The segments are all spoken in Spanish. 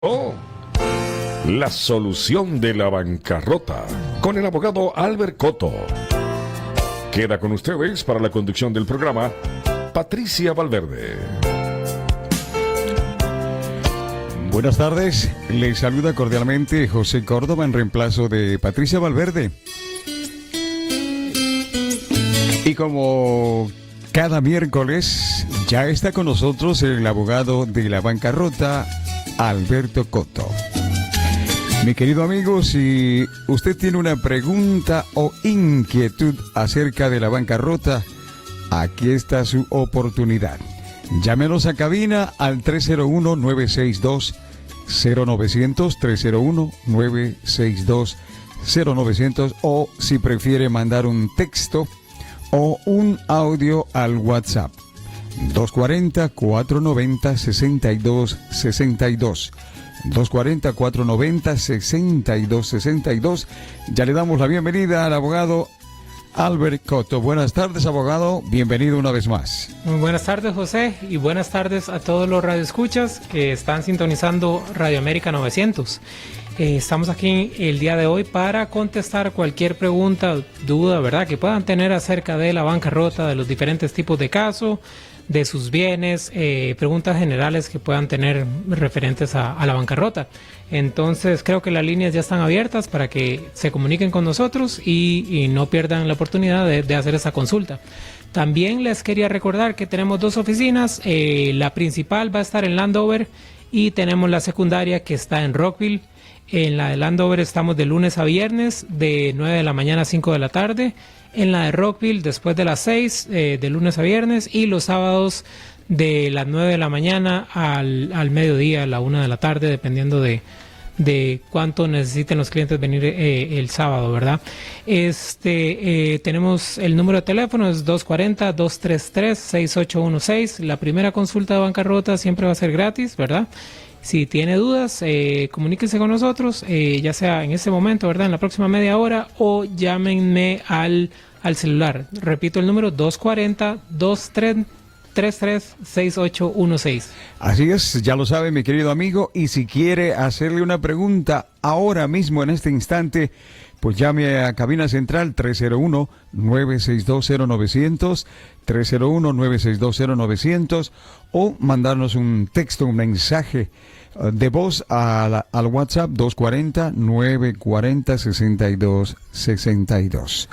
Oh, la solución de la bancarrota con el abogado Albert Cotto. Queda con ustedes para la conducción del programa Patricia Valverde. Buenas tardes, les saluda cordialmente José Córdoba en reemplazo de Patricia Valverde. Y como cada miércoles ya está con nosotros el abogado de la bancarrota, Alberto Cotto. Mi querido amigo, si usted tiene una pregunta o inquietud acerca de la bancarrota, aquí está su oportunidad. Llámenos a cabina al 301-962-0900, 301-962-0900, o si prefiere mandar un texto o un audio al WhatsApp 240-490-6262, 240-490-6262. Ya le damos la bienvenida al abogado Albert Cotto. Buenas tardes, abogado, bienvenido una vez más. Muy buenas tardes, José, y buenas tardes a todos los radioescuchas que están sintonizando Radio América 900. Estamos aquí el día de hoy para contestar cualquier pregunta, duda, ¿verdad?, que puedan tener acerca de la bancarrota, de los diferentes tipos de casos, de sus bienes, preguntas generales que puedan tener referentes a la bancarrota. Entonces creo que las líneas ya están abiertas para que se comuniquen con nosotros y no pierdan la oportunidad de hacer esa consulta. También les quería recordar que tenemos dos oficinas, la principal va a estar en Landover y tenemos la secundaria que está en Rockville. En la de Landover estamos de lunes a viernes de 9 de la mañana a 5 de la tarde. En la de Rockville después de las 6, de lunes a viernes, y los sábados de las 9 de la mañana al mediodía, a la 1 de la tarde, dependiendo de cuánto necesiten los clientes venir el sábado, ¿verdad? Tenemos el número de teléfono, es 240-233-6816. La primera consulta de bancarrota siempre va a ser gratis, ¿verdad? Si tiene dudas, comuníquense con nosotros, ya sea en ese momento, ¿verdad?, en la próxima media hora, o llámenme al celular. Repito el número, 240-233-6816. Así es, ya lo sabe, mi querido amigo, y si quiere hacerle una pregunta ahora mismo, en este instante, pues llame a cabina central 301-962-0900, 301-962-0900, o mandarnos un texto, un mensaje de voz al WhatsApp 240-940-6262,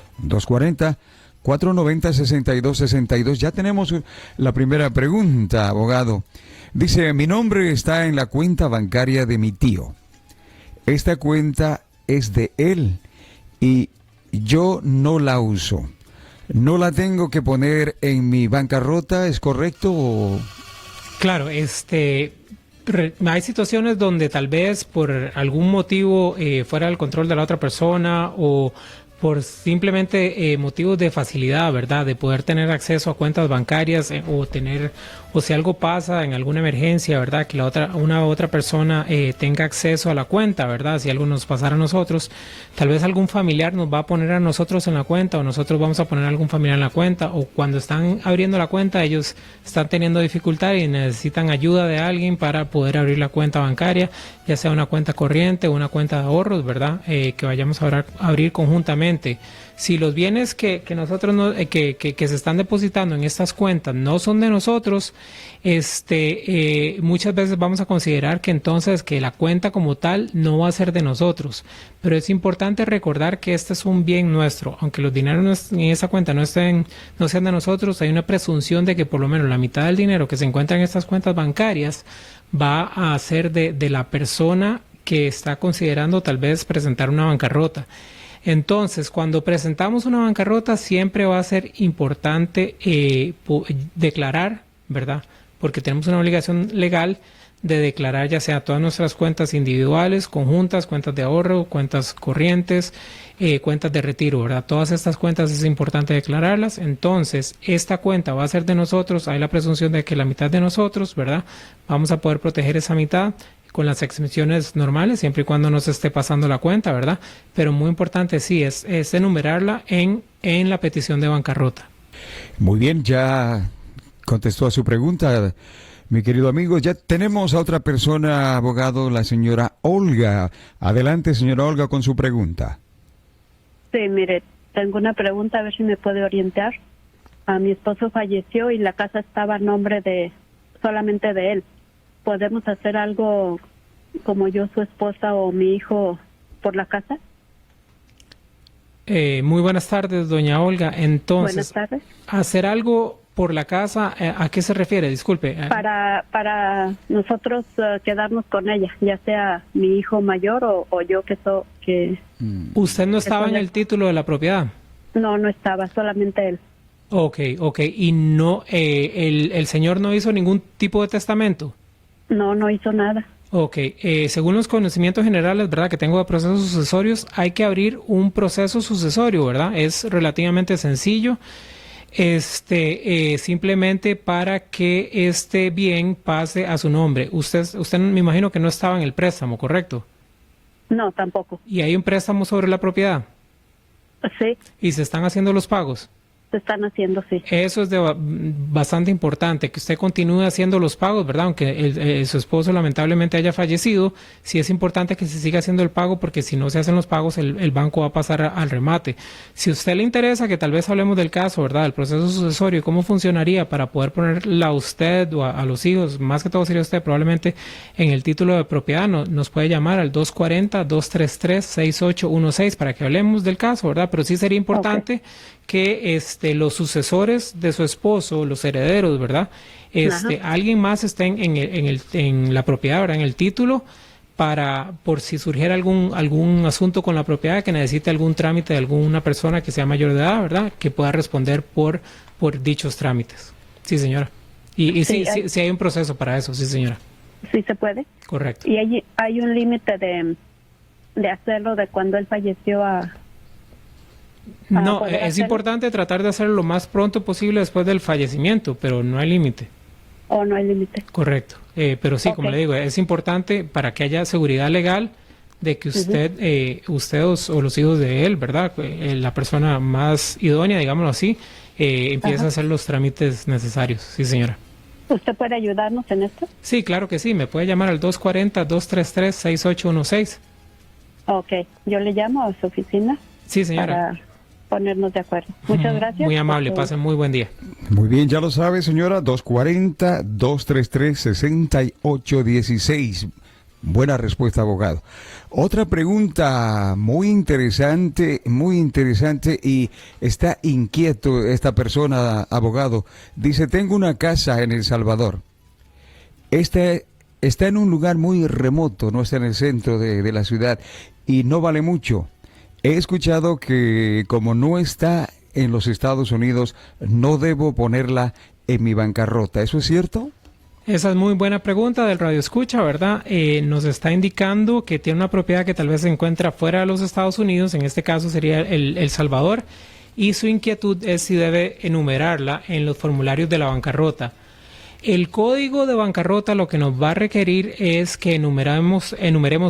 240-490-6262. Ya tenemos la primera pregunta, abogado. Dice, mi nombre está en la cuenta bancaria de mi tío. Esta cuenta es de él y yo no la uso. ¿No la tengo que poner en mi bancarrota? ¿Es correcto? Claro, hay situaciones donde tal vez por algún motivo fuera del control de la otra persona, o por simplemente motivos de facilidad, ¿verdad?, de poder tener acceso a cuentas bancarias, o si algo pasa en alguna emergencia, ¿verdad?, que una otra persona tenga acceso a la cuenta, ¿verdad?, si algo nos pasara a nosotros, tal vez algún familiar nos va a poner a nosotros en la cuenta, o nosotros vamos a poner a algún familiar en la cuenta, o cuando están abriendo la cuenta ellos están teniendo dificultad y necesitan ayuda de alguien para poder abrir la cuenta bancaria, ya sea una cuenta corriente o una cuenta de ahorros, ¿verdad?, que vayamos a abrir conjuntamente. Si los bienes que nosotros que se están depositando en estas cuentas no son de nosotros, muchas veces vamos a considerar que entonces que la cuenta como tal no va a ser de nosotros. Pero es importante recordar que este es un bien nuestro, aunque los dineros en esa cuenta no sean de nosotros, hay una presunción de que por lo menos la mitad del dinero que se encuentra en estas cuentas bancarias va a ser de la persona que está considerando tal vez presentar una bancarrota. Entonces, cuando presentamos una bancarrota, siempre va a ser importante declarar, ¿verdad?, porque tenemos una obligación legal de declarar ya sea todas nuestras cuentas individuales, conjuntas, cuentas de ahorro, cuentas corrientes, cuentas de retiro, ¿verdad? Todas estas cuentas es importante declararlas. Entonces, esta cuenta va a ser de nosotros, hay la presunción de que la mitad de nosotros, ¿verdad?, vamos a poder proteger esa mitad con las exenciones normales, siempre y cuando no se esté pasando la cuenta, ¿verdad? Pero muy importante, sí, es enumerarla en la petición de bancarrota. Muy bien, ya contestó a su pregunta Mi querido amigo, ya tenemos a otra persona, abogado, la señora Olga. Adelante, señora Olga, con su pregunta. Sí, mire, tengo una pregunta, a ver si me puede orientar. A mi esposo falleció y la casa estaba a nombre de solamente de él. ¿Podemos hacer algo como yo, su esposa o mi hijo, por la casa? Muy buenas tardes, doña Olga. Entonces, Buenas tardes. hacer algo por la casa, ¿a qué se refiere? Disculpe. Para nosotros quedarnos con ella, ya sea mi hijo mayor o yo que ¿Usted no estaba en el título de la propiedad? no estaba, solamente él. Ok. ¿Y no, el señor no hizo ningún tipo de testamento? No hizo nada. Ok, según los conocimientos generales, ¿verdad?, que tengo de procesos sucesorios, hay que abrir un proceso sucesorio, ¿verdad? Es relativamente sencillo. Simplemente para que este bien pase a su nombre. Usted me imagino que no estaba en el préstamo, ¿correcto? No, tampoco. ¿Y hay un préstamo sobre la propiedad? Sí, ¿Y se están haciendo los pagos? se están haciendo, sí. Eso es bastante importante, que usted continúe haciendo los pagos, ¿verdad? Aunque su esposo lamentablemente haya fallecido, sí es importante que se siga haciendo el pago, porque si no se hacen los pagos, el banco va a pasar al remate. Si a usted le interesa que tal vez hablemos del caso, ¿verdad?, del proceso sucesorio, cómo funcionaría para poder ponerla a usted o a los hijos, más que todo sería usted probablemente en el título de propiedad, nos puede llamar al 240-233-6816 para que hablemos del caso, ¿verdad? Pero sí sería importante que los sucesores de su esposo, los herederos, ¿verdad? Alguien más esté en la propiedad, ¿verdad?, en el título, por si surgiera algún asunto con la propiedad que necesite algún trámite de alguna persona que sea mayor de edad, ¿verdad?, que pueda responder por dichos trámites. Sí, señora. Y sí hay un proceso para eso, sí, señora. Sí se puede. Correcto. Y hay un límite de hacerlo de cuando él falleció No, poder es hacerlo. importante tratar de hacerlo lo más pronto posible después del fallecimiento, pero no hay límite. ¿O no hay límite? Correcto. Pero sí, como Ok. le digo, es importante para que haya seguridad legal de que usted o los hijos de él, ¿verdad?, la persona más idónea, digámoslo así, empiece a hacer los trámites necesarios. Sí, señora. ¿Usted puede ayudarnos en esto? Sí, claro que sí. Me puede llamar al 240-233-6816. Ok, yo le llamo a su oficina Sí, señora. para ponernos de acuerdo. Muchas gracias. Muy amable. Porque- Pasen muy buen día. Muy bien, ya lo sabe, señora, 240-233-6816. Buena respuesta, abogado. Otra pregunta muy interesante, y está inquieto esta persona, abogado. Dice, tengo una casa en El Salvador. Está en un lugar muy remoto, no está en el centro de la ciudad y no vale mucho. He escuchado que como no está en los Estados Unidos, no debo ponerla en mi bancarrota. ¿Eso es cierto? Esa es muy buena pregunta del Radio Escucha, ¿verdad? Nos está indicando que tiene una propiedad que tal vez se encuentra fuera de los Estados Unidos, en este caso sería El Salvador, y su inquietud es si debe enumerarla en los formularios de la bancarrota. El código de bancarrota lo que nos va a requerir es que enumeremos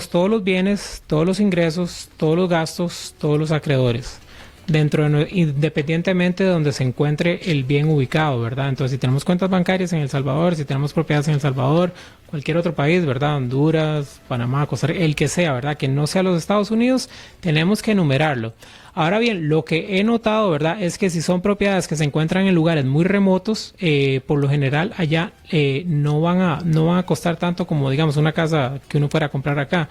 todos los bienes, todos los ingresos, todos los gastos, todos los acreedores, independientemente de donde se encuentre el bien ubicado, ¿verdad? Entonces, si tenemos cuentas bancarias en El Salvador, si tenemos propiedades en El Salvador, cualquier otro país, ¿verdad?, Honduras, Panamá, Costa Rica, el que sea, ¿verdad?, que no sea los Estados Unidos, tenemos que enumerarlo. Ahora bien, lo que he notado, ¿verdad?, es que si son propiedades que se encuentran en lugares muy remotos, por lo general allá no van a costar tanto como, digamos, una casa que uno fuera a comprar acá.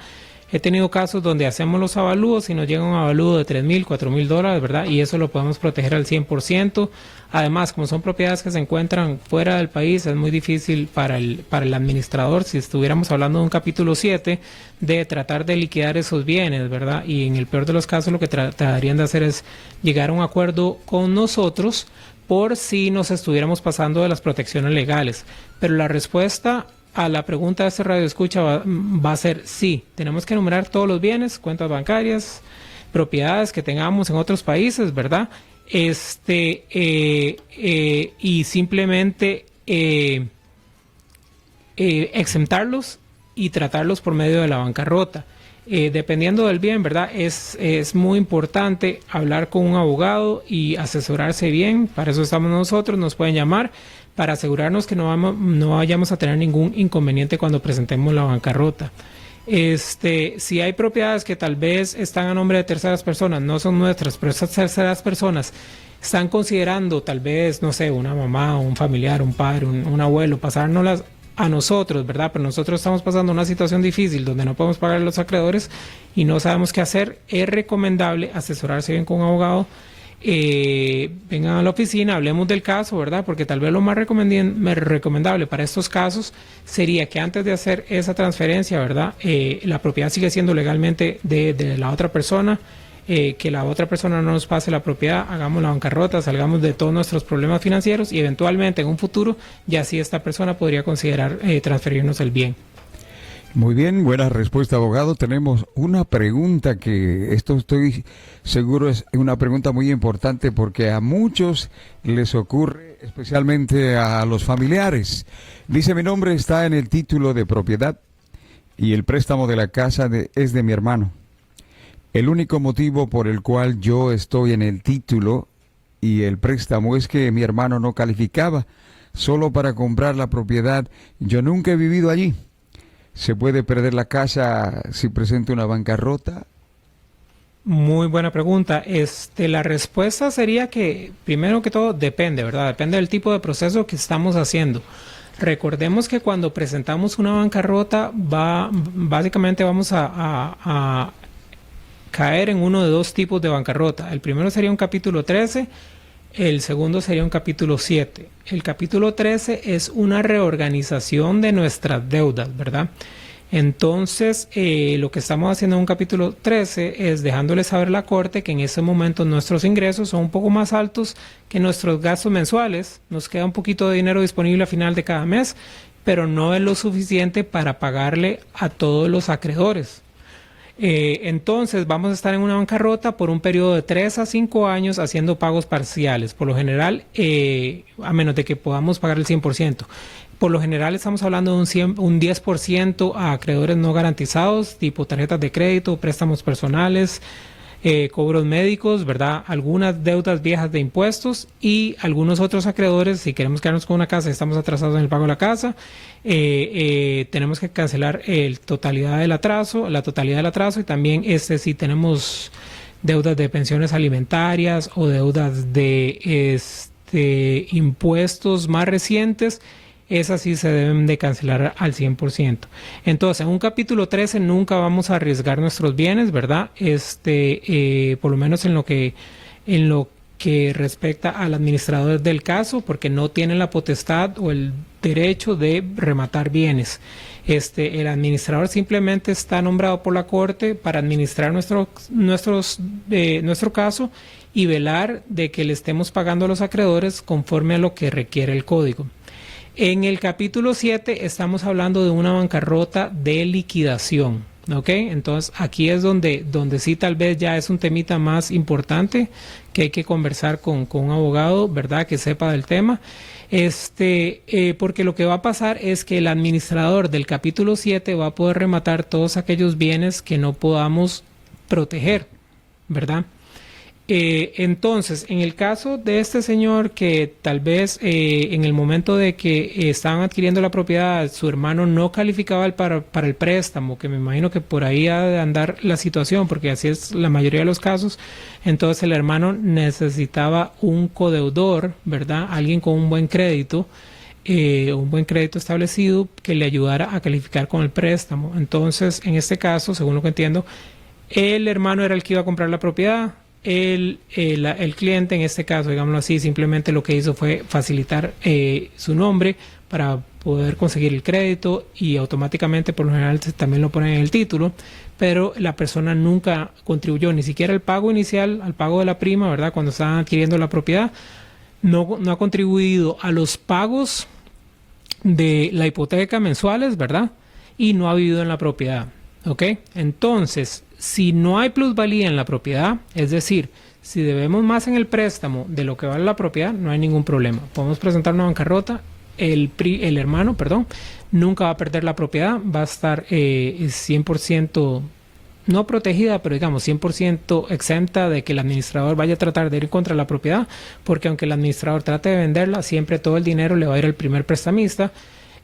He tenido casos donde hacemos los avalúos y nos llega un avalúo de $3,000, $4,000, ¿verdad? Y eso lo podemos proteger al 100%. Además, como son propiedades que se encuentran fuera del país, es muy difícil para el administrador, si estuviéramos hablando de un capítulo 7, de tratar de liquidar esos bienes, ¿verdad? Y en el peor de los casos lo que tratarían de hacer es llegar a un acuerdo con nosotros por si nos estuviéramos pasando de las protecciones legales. Pero la respuesta a la pregunta de este radio escucha va a ser sí, tenemos que enumerar todos los bienes, cuentas bancarias, propiedades que tengamos en otros países, ¿verdad? Y simplemente exentarlos y tratarlos por medio de la bancarrota. Dependiendo del bien, ¿verdad? Es muy importante hablar con un abogado y asesorarse bien. Para eso estamos nosotros, nos pueden llamar para asegurarnos que no vayamos a tener ningún inconveniente cuando presentemos la bancarrota. Si hay propiedades que tal vez están a nombre de terceras personas, no son nuestras, pero esas terceras personas están considerando tal vez, no sé, una mamá, un familiar, un padre, un abuelo, pasárnoslas a nosotros, ¿verdad? Pero nosotros estamos pasando una situación difícil donde no podemos pagar a los acreedores y no sabemos qué hacer. Es recomendable asesorarse bien con un abogado. Vengan a la oficina, hablemos del caso, ¿verdad? Porque tal vez lo más recomendable para estos casos sería que antes de hacer esa transferencia, ¿verdad? La propiedad sigue siendo legalmente de la otra persona. Que la otra persona no nos pase la propiedad, hagamos la bancarrota, salgamos de todos nuestros problemas financieros y eventualmente en un futuro ya sí esta persona podría considerar transferirnos el bien. Muy bien, buena respuesta, abogado. Tenemos una pregunta que esto estoy seguro es una pregunta muy importante porque a muchos les ocurre, especialmente a los familiares. Dice: mi nombre está en el título de propiedad y el préstamo de la casa es de mi hermano. El único motivo por el cual yo estoy en el título y el préstamo es que mi hermano no calificaba solo para comprar la propiedad. Yo nunca he vivido allí. ¿Se puede perder la casa si presento una bancarrota? Muy buena pregunta. La respuesta sería que, primero que todo, depende, ¿verdad? Depende del tipo de proceso que estamos haciendo. Recordemos que cuando presentamos una bancarrota, básicamente vamos a caer en uno de dos tipos de bancarrota. El primero sería un capítulo 13, el segundo sería un capítulo 7. El capítulo 13 es una reorganización de nuestras deudas, ¿verdad? Entonces, lo que estamos haciendo en un capítulo 13 es dejándole saber a la Corte que en ese momento nuestros ingresos son un poco más altos que nuestros gastos mensuales. Nos queda un poquito de dinero disponible a final de cada mes, pero no es lo suficiente para pagarle a todos los acreedores. Entonces vamos a estar en una bancarrota por un periodo de 3 a 5 años haciendo pagos parciales. Por lo general, a menos de que podamos pagar el 100%. Por lo general estamos hablando de un 10% a acreedores no garantizados, tipo tarjetas de crédito, préstamos personales, cobros médicos, ¿verdad? Algunas deudas viejas de impuestos y algunos otros acreedores. Si queremos quedarnos con una casa y estamos atrasados en el pago de la casa, tenemos que cancelar la totalidad del atraso y también si tenemos deudas de pensiones alimentarias o deudas de impuestos más recientes, esas sí se deben de cancelar al 100%. Entonces, en un capítulo 13 nunca vamos a arriesgar nuestros bienes, ¿verdad? Por lo menos en lo que respecta al administrador del caso, porque no tienen la potestad o el derecho de rematar bienes. El administrador simplemente está nombrado por la Corte para administrar nuestro caso y velar de que le estemos pagando a los acreedores conforme a lo que requiere el código. En el capítulo 7 estamos hablando de una bancarrota de liquidación, ¿ok? Entonces aquí es donde sí tal vez ya es un temita más importante que hay que conversar con un abogado, ¿verdad? Que sepa del tema. Porque lo que va a pasar es que el administrador del capítulo 7 va a poder rematar todos aquellos bienes que no podamos proteger, ¿verdad? Entonces, en el caso de este señor que tal vez en el momento de que estaban adquiriendo la propiedad, su hermano no calificaba para el préstamo, que me imagino que por ahí ha de andar la situación, porque así es la mayoría de los casos. Entonces el hermano necesitaba un codeudor, ¿verdad? Alguien con un buen crédito establecido que le ayudara a calificar con el préstamo. Entonces, en este caso, según lo que entiendo, el hermano era el que iba a comprar la propiedad. El cliente, en este caso, digámoslo así, simplemente lo que hizo fue facilitar su nombre para poder conseguir el crédito y automáticamente, por lo general, también lo ponen en el título, pero la persona nunca contribuyó ni siquiera al pago inicial, al pago de la prima, ¿verdad? Cuando estaban adquiriendo la propiedad, no ha contribuido a los pagos de la hipoteca mensuales, ¿verdad? Y no ha vivido en la propiedad, ¿ok? Entonces, si no hay plusvalía en la propiedad, es decir, si debemos más en el préstamo de lo que vale la propiedad, no hay ningún problema. Podemos presentar una bancarrota el hermano, nunca va a perder la propiedad, va a estar 100%, no protegida, pero digamos 100% exenta de que el administrador vaya a tratar de ir contra la propiedad, porque aunque el administrador trate de venderla, siempre todo el dinero le va a ir al primer prestamista.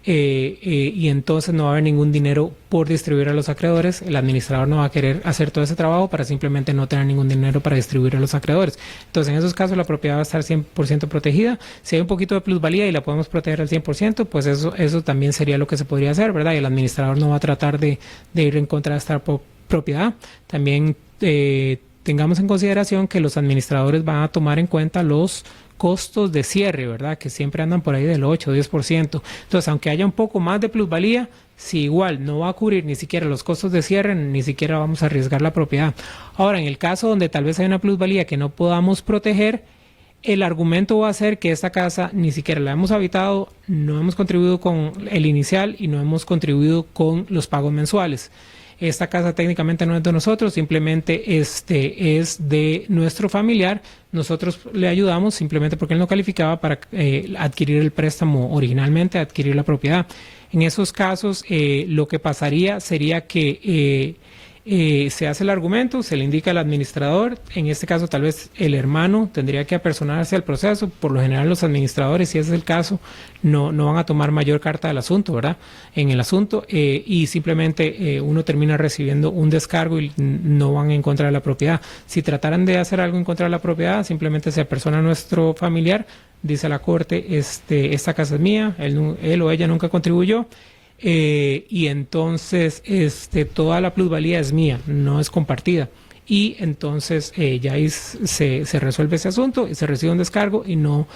Y entonces no va a haber ningún dinero por distribuir a los acreedores. El administrador no va a querer hacer todo ese trabajo para simplemente no tener ningún dinero para distribuir a los acreedores. Entonces en esos casos la propiedad va a estar 100% protegida. Si hay un poquito de plusvalía y la podemos proteger al 100%, pues eso también sería lo que se podría hacer, ¿verdad? Y el administrador no va a tratar de ir en contra de esta propiedad. También tengamos en consideración que los administradores van a tomar en cuenta los costos de cierre, ¿verdad? Que siempre andan por ahí del 8 o 10%. Entonces, aunque haya un poco más de plusvalía, si igual no va a cubrir ni siquiera los costos de cierre, ni siquiera vamos a arriesgar la propiedad. Ahora, en el caso donde tal vez hay una plusvalía que no podamos proteger, el argumento va a ser que esta casa ni siquiera la hemos habitado, no hemos contribuido con el inicial y no hemos contribuido con los pagos mensuales. Esta casa técnicamente no es de nosotros, simplemente es de nuestro familiar. Nosotros le ayudamos simplemente porque él no calificaba para adquirir el préstamo originalmente, adquirir la propiedad. En esos casos, lo que pasaría sería que se hace el argumento, se le indica al administrador, en este caso tal vez el hermano tendría que apersonarse al proceso. Por lo general los administradores, si ese es el caso, no van a tomar mayor carta del asunto, ¿verdad? En el asunto, y simplemente uno termina recibiendo un descargo y no van en contra de la propiedad. Si trataran de hacer algo en contra de la propiedad, simplemente se apersona a nuestro familiar, dice la corte, esta casa es mía, él o ella nunca contribuyó. Y entonces toda la plusvalía es mía, no es compartida, y entonces ya ahí se resuelve ese asunto y se recibe un descargo y no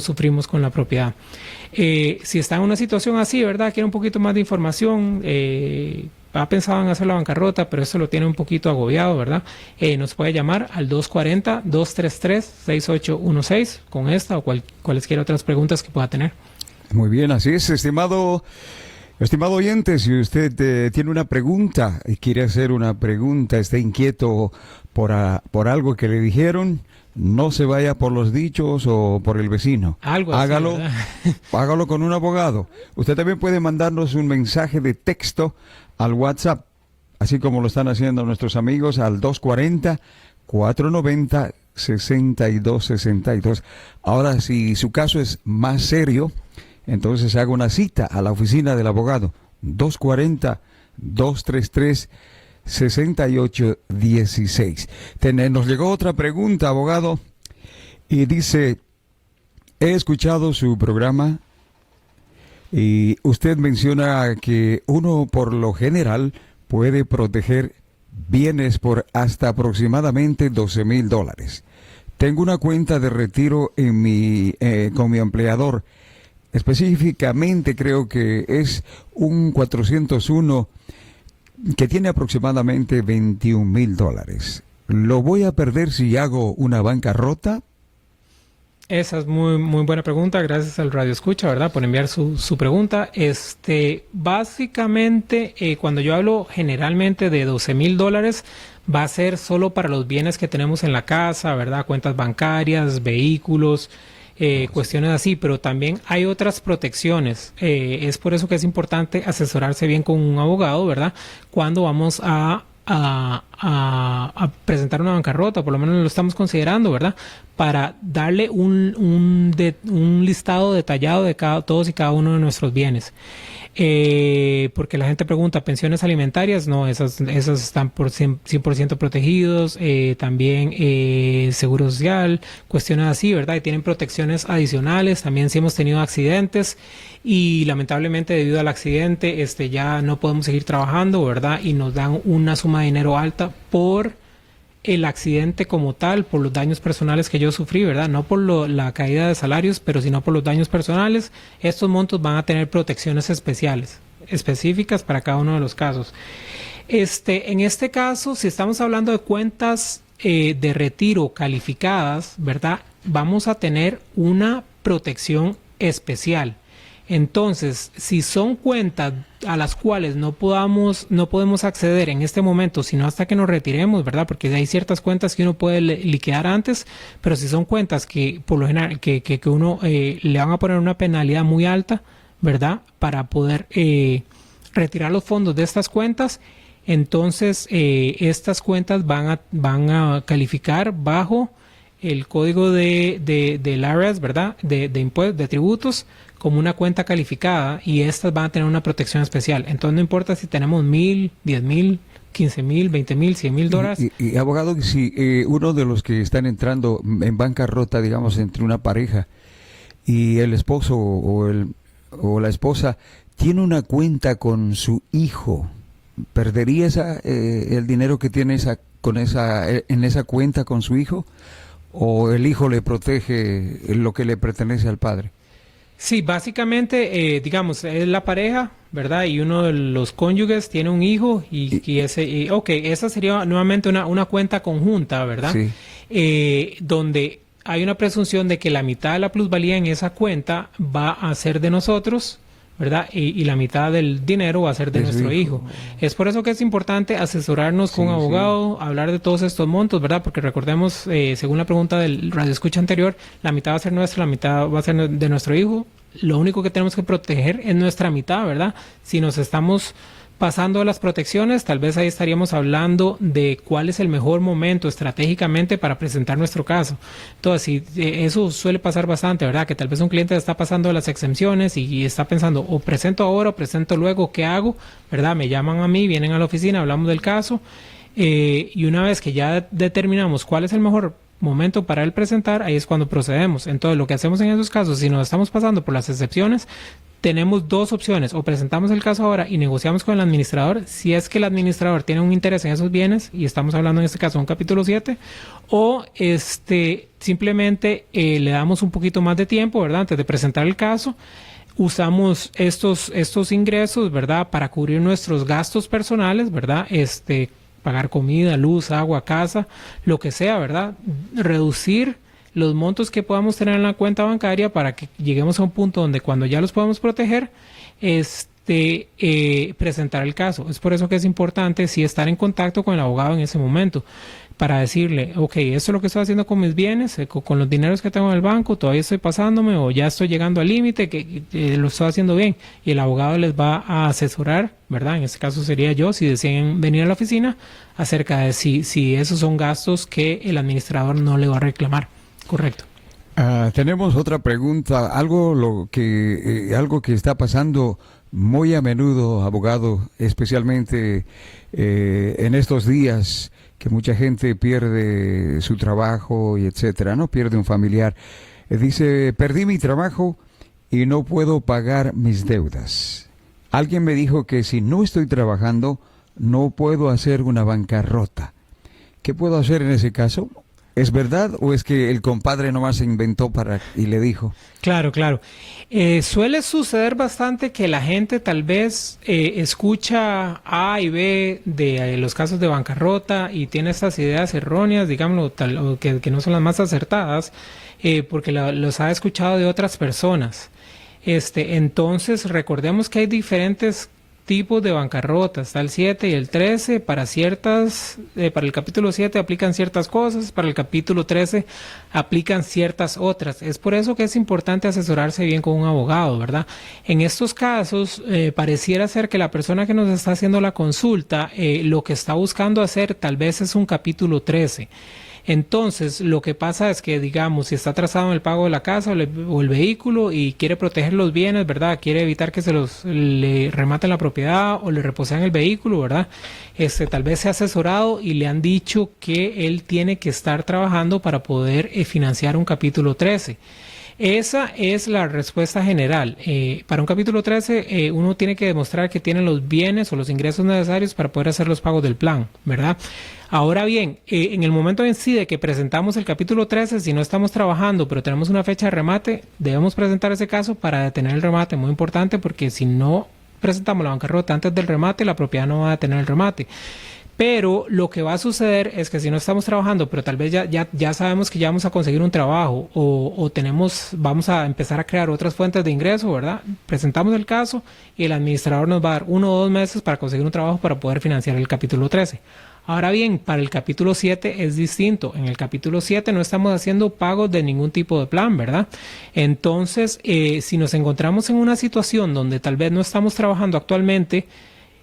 sufrimos con la propiedad. Si está en una situación así, ¿verdad? Quiere un poquito más de información, ha pensado en hacer la bancarrota, pero eso lo tiene un poquito agobiado, ¿verdad? Nos puede llamar al 240-233-6816 con esta o cualesquiera otras preguntas que pueda tener. Muy bien, así es, estimado oyente, si usted tiene una pregunta y quiere hacer una pregunta, está inquieto por algo que le dijeron, no se vaya por los dichos o por el vecino. Hágalo con un abogado. Usted también puede mandarnos un mensaje de texto al WhatsApp, así como lo están haciendo nuestros amigos, al 240-490-6262. Ahora, si su caso es más serio, entonces haga una cita a la oficina del abogado, 240-233-6816. Nos llegó otra pregunta, abogado, y dice, he escuchado su programa y usted menciona que uno por lo general puede proteger bienes por hasta aproximadamente $12,000. Tengo una cuenta de retiro con mi empleador. Específicamente creo que es un 401 que tiene aproximadamente $21,000. ¿Lo voy a perder si hago una bancarrota? Esa es muy buena pregunta. Gracias al Radio Escucha, ¿verdad? Por enviar su pregunta. Básicamente, cuando yo hablo generalmente de $12,000, va a ser solo para los bienes que tenemos en la casa, ¿verdad? Cuentas bancarias, vehículos, cuestiones así, pero también hay otras protecciones. Es por eso que es importante asesorarse bien con un abogado, ¿verdad? Cuando vamos a presentar una bancarrota, por lo menos lo estamos considerando, ¿verdad? Para darle un listado detallado de todos y cada uno de nuestros bienes. Porque la gente pregunta, ¿pensiones alimentarias? No, esas están por 100% protegidos. También seguro social, cuestiones así, ¿verdad? Y tienen protecciones adicionales. También si hemos tenido accidentes y lamentablemente debido al accidente ya no podemos seguir trabajando, ¿verdad? Y nos dan una suma de dinero alta por el accidente como tal, por los daños personales que yo sufrí, ¿verdad? No por la caída de salarios, pero sino por los daños personales. Estos montos van a tener protecciones específicas para cada uno de los casos. En este caso, si estamos hablando de cuentas de retiro calificadas, ¿verdad? Vamos a tener una protección especial. Entonces, si son cuentas a las cuales no podemos acceder en este momento, sino hasta que nos retiremos, ¿verdad? Porque hay ciertas cuentas que uno puede liquidar antes, pero si son cuentas que por lo general que uno le van a poner una penalidad muy alta, ¿verdad? Para poder retirar los fondos de estas cuentas, entonces estas cuentas van a calificar bajo el código del IRS, ¿verdad? De impuestos, de tributos, como una cuenta calificada, y estas van a tener una protección especial. Entonces no importa si tenemos $1,000, $10,000, $15,000, $20,000, $100,000. Y abogado, si uno de los que están entrando en bancarrota, digamos, entre una pareja y el esposo o la esposa tiene una cuenta con su hijo, ¿perdería el dinero que tiene en esa cuenta con su hijo? ¿O el hijo le protege lo que le pertenece al padre? Sí, básicamente, digamos, es la pareja, ¿verdad? Y uno de los cónyuges tiene un hijo esa sería nuevamente una cuenta conjunta, ¿verdad? Sí. Donde hay una presunción de que la mitad de la plusvalía en esa cuenta va a ser de nosotros, ¿verdad? Y la mitad del dinero va a ser de nuestro hijo. Es por eso que es importante asesorarnos con un abogado, hablar de todos estos montos, ¿verdad? Porque recordemos, según la pregunta del radioescucha anterior, la mitad va a ser nuestra, la mitad va a ser de nuestro hijo. Lo único que tenemos que proteger es nuestra mitad, ¿verdad? Si nos estamos pasando de las protecciones, tal vez ahí estaríamos hablando de cuál es el mejor momento estratégicamente para presentar nuestro caso. Entonces, eso suele pasar bastante, ¿verdad? Que tal vez un cliente está pasando de las exenciones y está pensando, o presento ahora o presento luego, ¿qué hago? ¿Verdad? Me llaman a mí, vienen a la oficina, hablamos del caso, y una vez que ya determinamos cuál es el mejor momento para él presentar, ahí es cuando procedemos. Entonces, lo que hacemos en esos casos, si nos estamos pasando por las excepciones, tenemos dos opciones: o presentamos el caso ahora y negociamos con el administrador, si es que el administrador tiene un interés en esos bienes, y estamos hablando en este caso de un capítulo 7, o simplemente le damos un poquito más de tiempo, ¿verdad? Antes de presentar el caso, usamos estos ingresos, ¿verdad? Para cubrir nuestros gastos personales, ¿verdad? Pagar comida, luz, agua, casa, lo que sea, ¿verdad? Reducir los montos que podamos tener en la cuenta bancaria para que lleguemos a un punto donde cuando ya los podamos proteger, presentar el caso. Es por eso que es importante sí estar en contacto con el abogado en ese momento, para decirle, ok, esto es lo que estoy haciendo con mis bienes, con los dineros que tengo en el banco, todavía estoy pasándome o ya estoy llegando al límite, que lo estoy haciendo bien. Y el abogado les va a asesorar, ¿verdad? En este caso sería yo, si deciden venir a la oficina, acerca de si esos son gastos que el administrador no le va a reclamar. Correcto. Tenemos otra pregunta, algo que está pasando muy a menudo, abogado, especialmente en estos días que mucha gente pierde su trabajo y etcétera, ¿no? Pierde un familiar. Dice, perdí mi trabajo y no puedo pagar mis deudas. Alguien me dijo que si no estoy trabajando, no puedo hacer una bancarrota. ¿Qué puedo hacer en ese caso? ¿Es verdad o es que el compadre nomás se inventó y le dijo? Claro. Suele suceder bastante que la gente tal vez escucha A y B de los casos de bancarrota y tiene estas ideas erróneas, digámoslo, que no son las más acertadas, porque los ha escuchado de otras personas. Entonces, recordemos que hay diferentes tipos de bancarrotas, está el 7 y el 13, para el capítulo 7 aplican ciertas cosas, para el capítulo 13 aplican ciertas otras. Es por eso que es importante asesorarse bien con un abogado, ¿verdad? En estos casos, pareciera ser que la persona que nos está haciendo la consulta, lo que está buscando hacer tal vez es un capítulo 13. Entonces, lo que pasa es que, digamos, si está atrasado en el pago de la casa o el vehículo y quiere proteger los bienes, ¿verdad? Quiere evitar que le rematen la propiedad o le reposean el vehículo, ¿verdad? Tal vez se ha asesorado y le han dicho que él tiene que estar trabajando para poder financiar un capítulo 13. Esa es la respuesta general. Para un capítulo 13, uno tiene que demostrar que tiene los bienes o los ingresos necesarios para poder hacer los pagos del plan, ¿verdad? Ahora bien, en el momento en sí de que presentamos el capítulo 13, si no estamos trabajando, pero tenemos una fecha de remate, debemos presentar ese caso para detener el remate. Muy importante, porque si no presentamos la bancarrota antes del remate, la propiedad no va a detener el remate. Pero lo que va a suceder es que si no estamos trabajando, pero tal vez ya sabemos que ya vamos a conseguir un trabajo o vamos a empezar a crear otras fuentes de ingreso, ¿verdad? Presentamos el caso y el administrador nos va a dar 1 o 2 meses para conseguir un trabajo para poder financiar el capítulo 13. Ahora bien, para el capítulo 7 es distinto. En el capítulo 7 no estamos haciendo pagos de ningún tipo de plan, ¿verdad? Entonces, si nos encontramos en una situación donde tal vez no estamos trabajando actualmente,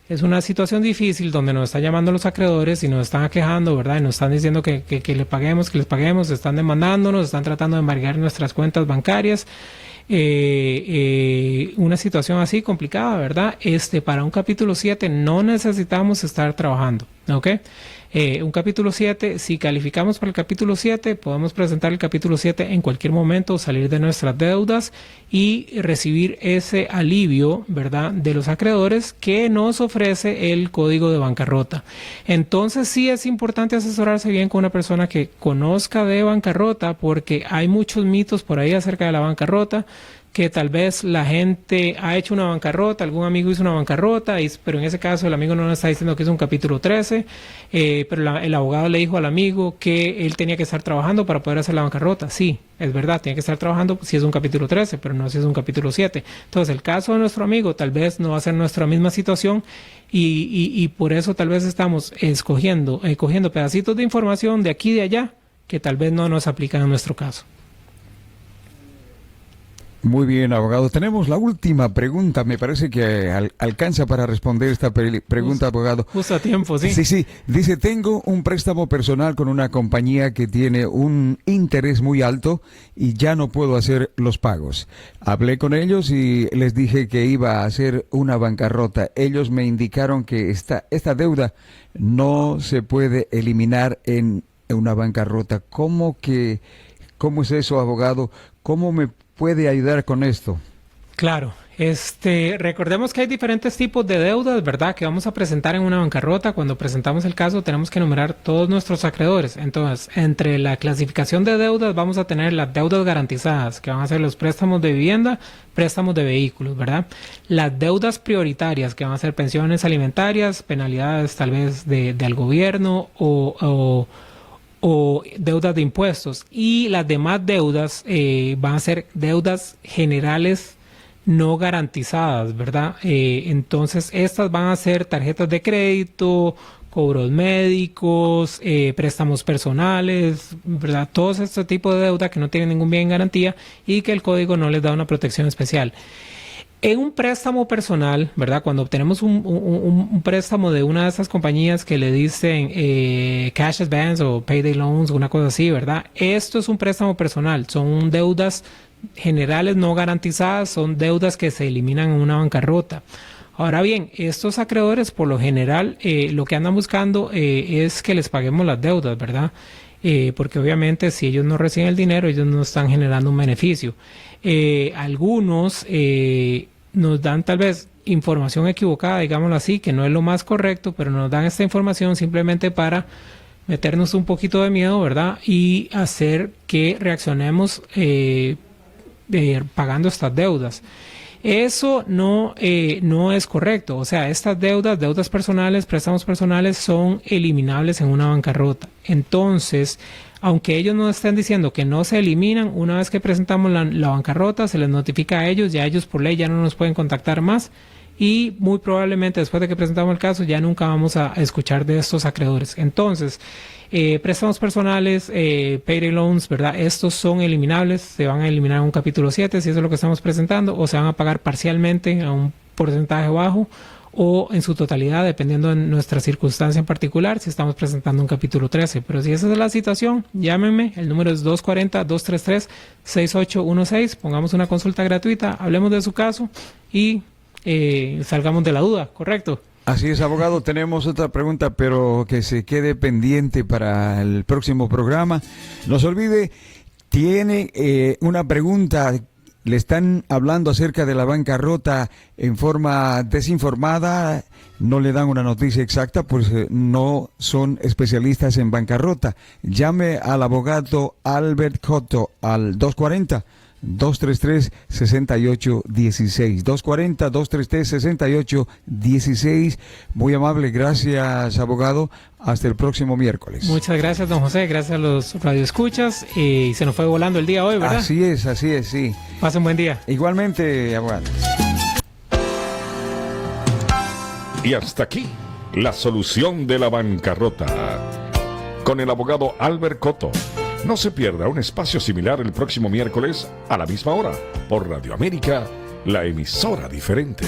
es una situación difícil donde nos están llamando los acreedores y nos están aquejando, ¿verdad? Y nos están diciendo que les paguemos, están demandándonos, están tratando de embargar nuestras cuentas bancarias. Una situación así complicada, ¿verdad? Para un capítulo 7 no necesitamos estar trabajando, ¿ok? Un capítulo 7, si calificamos para el capítulo 7, podemos presentar el capítulo 7 en cualquier momento, salir de nuestras deudas y recibir ese alivio, ¿verdad?, de los acreedores que nos ofrece el código de bancarrota. Entonces sí es importante asesorarse bien con una persona que conozca de bancarrota, porque hay muchos mitos por ahí acerca de la bancarrota, que tal vez la gente ha hecho una bancarrota, algún amigo hizo una bancarrota, pero en ese caso el amigo no nos está diciendo que es un capítulo 13, pero el abogado le dijo al amigo que él tenía que estar trabajando para poder hacer la bancarrota. Sí, es verdad, tiene que estar trabajando si es un capítulo 13, pero no si es un capítulo 7. Entonces el caso de nuestro amigo tal vez no va a ser nuestra misma situación y por eso tal vez estamos cogiendo pedacitos de información de aquí y de allá que tal vez no nos aplican en nuestro caso. Muy bien, abogado. Tenemos la última pregunta. Me parece que alcanza para responder esta pregunta, abogado. Justo a tiempo, sí. Sí. Dice, tengo un préstamo personal con una compañía que tiene un interés muy alto y ya no puedo hacer los pagos. Hablé con ellos y les dije que iba a hacer una bancarrota. Ellos me indicaron que esta deuda no se puede eliminar en una bancarrota. ¿Cómo es eso, abogado? ¿Cómo me puede ayudar con esto? Claro, recordemos que hay diferentes tipos de deudas, ¿verdad?, que vamos a presentar en una bancarrota. Cuando presentamos el caso tenemos que enumerar todos nuestros acreedores. Entonces, entre la clasificación de deudas vamos a tener las deudas garantizadas, que van a ser los préstamos de vivienda, préstamos de vehículos, ¿verdad? Las deudas prioritarias, que van a ser pensiones alimentarias, penalidades tal vez del gobierno o deudas de impuestos, y las demás deudas van a ser deudas generales no garantizadas, ¿verdad? Entonces estas van a ser tarjetas de crédito, cobros médicos, préstamos personales, ¿verdad? Todos estos tipos de deuda que no tienen ningún bien en garantía y que el código no les da una protección especial. En un préstamo personal, ¿verdad? Cuando obtenemos un préstamo de una de esas compañías que le dicen cash advance o payday loans, una cosa así, ¿verdad? Esto es un préstamo personal, son deudas generales no garantizadas, son deudas que se eliminan en una bancarrota. Ahora bien, estos acreedores por lo general lo que andan buscando es que les paguemos las deudas, ¿verdad? Porque obviamente si ellos no reciben el dinero, ellos no están generando un beneficio. Algunos nos dan tal vez información equivocada, digámoslo así, que no es lo más correcto, pero nos dan esta información simplemente para meternos un poquito de miedo, ¿verdad? Y hacer que reaccionemos pagando estas deudas. Eso no es correcto. O sea, estas deudas personales, préstamos personales son eliminables en una bancarrota. Entonces, aunque ellos no estén diciendo que no se eliminan, una vez que presentamos la bancarrota, se les notifica a ellos, ya ellos por ley ya no nos pueden contactar más y muy probablemente después de que presentamos el caso ya nunca vamos a escuchar de estos acreedores. Entonces, préstamos personales, payday loans, ¿verdad? Estos son eliminables, se van a eliminar en un capítulo 7 si eso es lo que estamos presentando, o se van a pagar parcialmente a un porcentaje bajo o en su totalidad, dependiendo de nuestra circunstancia en particular, si estamos presentando un capítulo 13. Pero si esa es la situación, llámenme, el número es 240-233-6816, pongamos una consulta gratuita, hablemos de su caso y salgamos de la duda, ¿correcto? Así es, abogado. Tenemos otra pregunta, pero que se quede pendiente para el próximo programa. No se olvide, tiene una pregunta. Le están hablando acerca de la bancarrota en forma desinformada, no le dan una noticia exacta, pues no son especialistas en bancarrota. Llame al abogado Albert Cotto al 233-6816. 240-233-6816. Muy amable, gracias, abogado. Hasta el próximo miércoles. Muchas gracias, don José. Gracias a los radioescuchas. Y se nos fue volando el día hoy, ¿verdad? Así es, sí. Pasen buen día. Igualmente, abogado. Y hasta aquí, la solución de la bancarrota. Con el abogado Albert Cotto. No se pierda un espacio similar el próximo miércoles a la misma hora por Radio América, la emisora diferente.